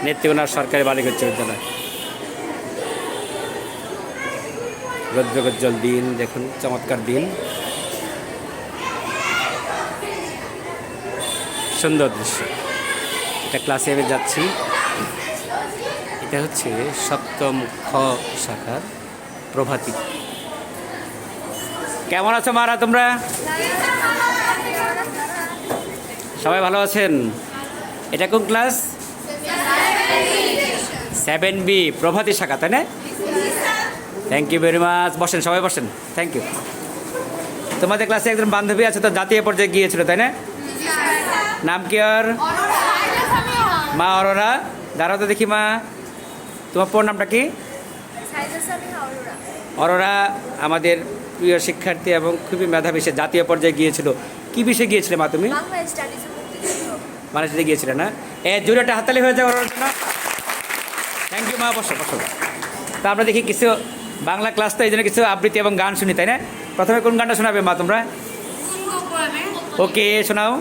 নেত্রকোনা সরকারি বালিকা উচ্চ বিদ্যালয়। রৌদ্রোজ্জ্বল দিন, দেখুন চমৎকার দিন, সুন্দর দৃশ্য। এটা ক্লাসে আমি যাচ্ছি। এটা হচ্ছে সপ্তম খ শাখার প্রভাতী। কেমন আছো মারা তোমরা? সবাই ভালো আছেন? এটা কোন ক্লাস? 7B, প্রভাতী শাখা, তাই না? Thank you very much. বসেন, সবাই বসেন। Thank you. তোমাদের ক্লাসে একজন বান্ধবী আছে তো, জাতীয় পর্যায়ে গিয়েছিল, তাই না? নাম কি ওর? মা অরোরা। দাঁড়াও তো দেখি মা, তোমার পুরো নামটা কি? অরোরা আমাদের প্রিয় শিক্ষার্থী এবং খুবই মেধাবী। সে জাতীয় পর্যায়ে গিয়েছিল। কি বিষয়ে গিয়েছিলে মা তুমি? বাংলাদেশে গিয়েছিলে না? জোরে একটা হাততালি হয়ে যাও অরোরার জন্য। থ্যাংক ইউ মা। বসো বসো। তা আমরা দেখি কিছু বাংলা ক্লাস, তো এই জন্য কিছু আবৃত্তি এবং গান শুনি, তাই না? প্রথমে কোন গানটা শোনাবে মা তোমরা? ওকে, শোনাও।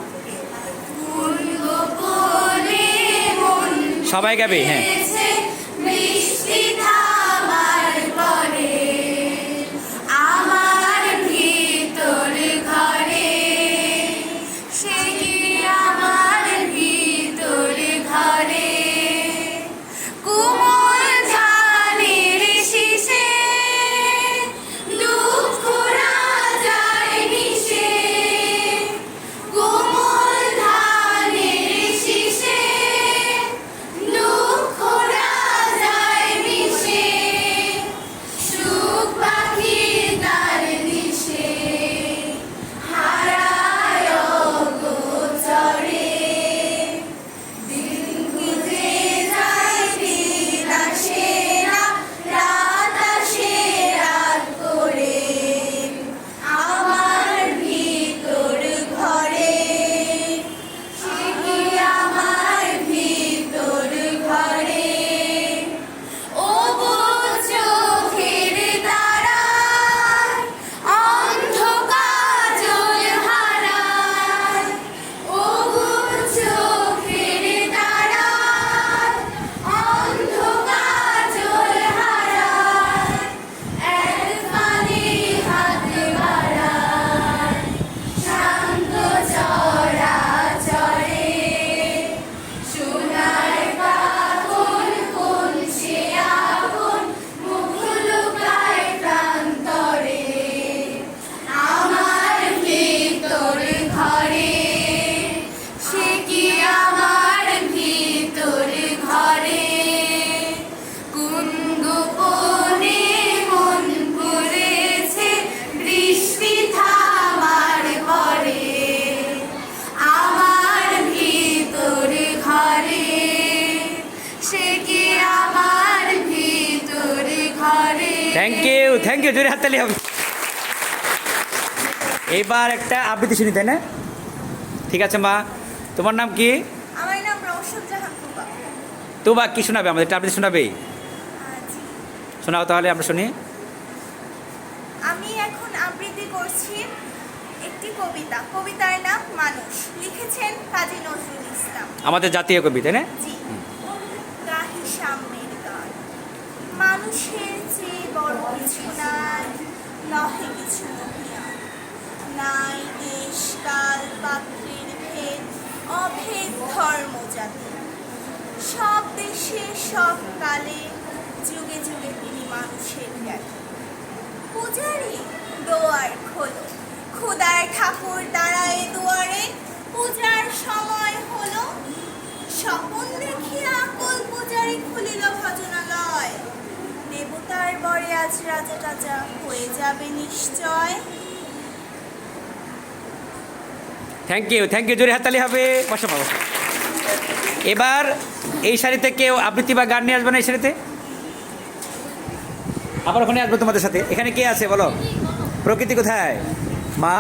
সবাই গাবে? হ্যাঁ। Thank you. জোরে হাততালি হবে। এইবার একটা আবৃত্তি শুনি, তাই না? ঠিক আছে মা, তোমার নাম কি? আমার নাম রওশন জাহান তুবা। তুবা কি শোনাবে আমাদের? একটা আবৃত্তি শোনাবে? শোনাও তাহলে, আমরা শুনি। আমি এখন আবৃত্তি করছি একটি কবিতা। কবিতার নাম মানুষ। লিখেছেন কাজী নজরুল ইসলাম, আমাদের জাতীয় কবি, তাই না? জি। গাহি সাম্যের গান। মানুষের চেয়ে বড় কিছু নাই, নহে কিছু মহিয়ান। নাই দেশ কাল পাত্রের ভেদ, অভেদ ধর্ম জাতি। সব দেশে সব কালে, যুগে যুগে তিনি মানুষের জ্ঞানী। পূজারি দোয়ার খোলো, খোদার ঠাকুর দাঁড়ায় দুয়ারে। পূজার সময় হলো, স্বপন দেখিয়া কুল পূজারি খুলিল ভজনালয়। দেবতার বরে আজ রাজা টাজা হয়ে যাবে নিশ্চয়। Thank you. Thank you. জোরে হাততালি হবে। বসো বাবা। এবার এই শাড়িতে কেউ আবৃত্তি বা গান নিয়ে আসবে না? এই শাড়িতে আবার ওখানে আসবো তোমাদের সাথে। এখানে কে আছে বলো? প্রকৃতি কোথায়? মা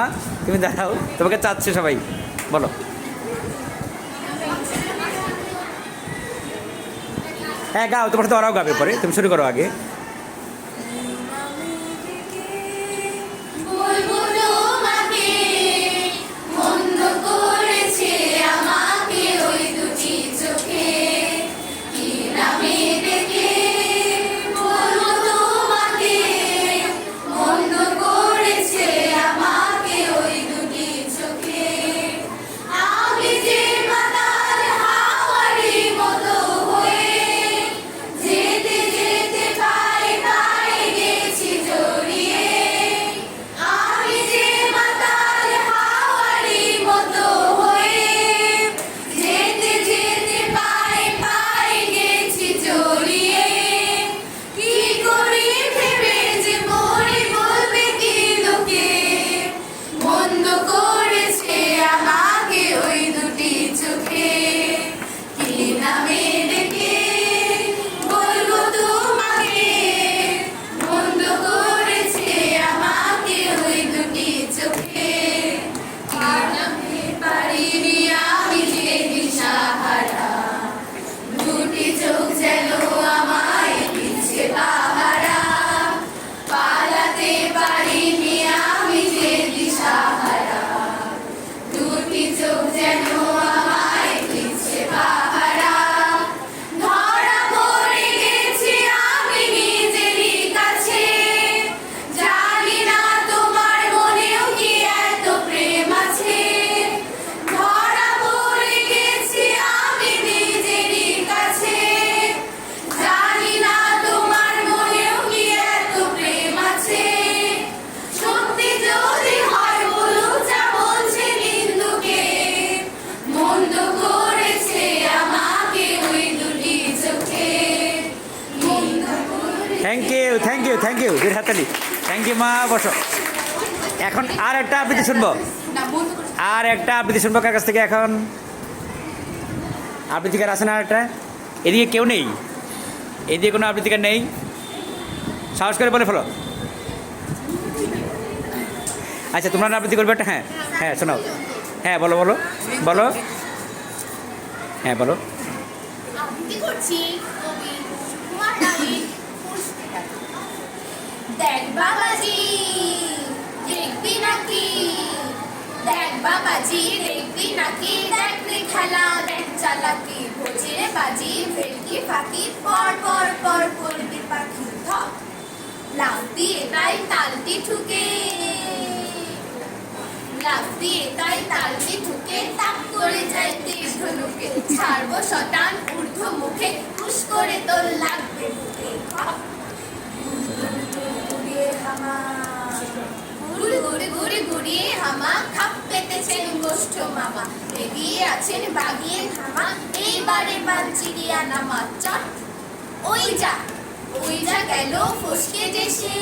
তুমি দাঁড়াও, তোমাকে চাচ্ছে সবাই। বলো। হ্যাঁ গাও, তোমার সাথে ওরাও গাবে পরে। তুমি শুরু করো আগে। কি থ্যাংক ইউ থ্যাংক ইউ জোরে হাততালি। থ্যাংক ইউ মা, বসো। এখন আর একটা আবৃত্তি শুনবো, আর একটা আবৃত্তি শুনবো কার কাছ থেকে? এখন আবৃত্তিকার আছে না আর একটা? এদিকে কেউ নেই, এদিকে কোনো আবৃত্তিকার নেই? সাহস করে বলে ফেলো। আচ্ছা, তোমরা না আবৃত্তি করবে একটা? হ্যাঁ হ্যাঁ, শোনাও। হ্যাঁ বলো বলো বলো, হ্যাঁ বলো। আবৃত্তি করছি কবি কুমার নামের পুষ্পিতা। দেখ বাবাজি দেখবি নাকি, দেখ বাবাজি দেখবি নাকি, দেখ রে খেলা দেখ চালাকি, ভোজের বাজি ভেলকি ফাঁকি, পর পর পর করবি পাখি। ধপ লাফ দিয়ে তাই তালটি ঠুকে, লাফ দিয়ে তাই তালটি ঠুকে, তাক করে যায় তীর ধনুকে, ছাড়বো শতান ঊর্ধ্ব মুখে, হুশ করে তোর লাগবে বুকে। ঘুরিয়ে হামা, ঘুরিয়ে হামা, খাপ পেতেছেন গোষ্ঠ মামা, এগিয়ে আছেন বাগিয়ে ধামা, এইবারে বাঞ্চিরিয়া নামা। চট ওই যা গেল ফসকে দেশে,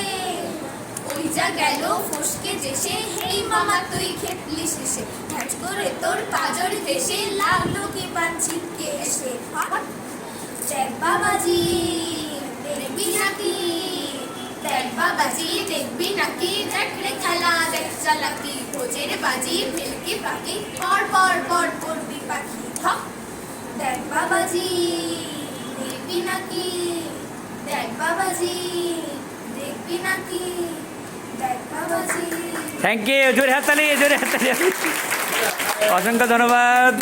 ওই যা গেল ফসকে দেশে, হেই মামা তুই খেপলি শেষে, হ্যাট করে তোর পাজর দেশে, লাগলো কি পাঞ্চিকে এসে। দেখ বাবাজি দেখবি নাকি, দেখ বাবাজি দেখবি নাকি, দেখ রে খেলা দেখ চালাকি, ভোজের বাজি ভেলকি পাখি, পর পর পর করবি পাখি। ধপ দেখ বাবাজি দেখবি নাকি, দেখ বাবাজি দেখবি নাকি, দেখ বাবাজি। থ্যাংক ইউ, জোরে হাততালি, জোরে হাততালি। অসংখ্য ধন্যবাদ।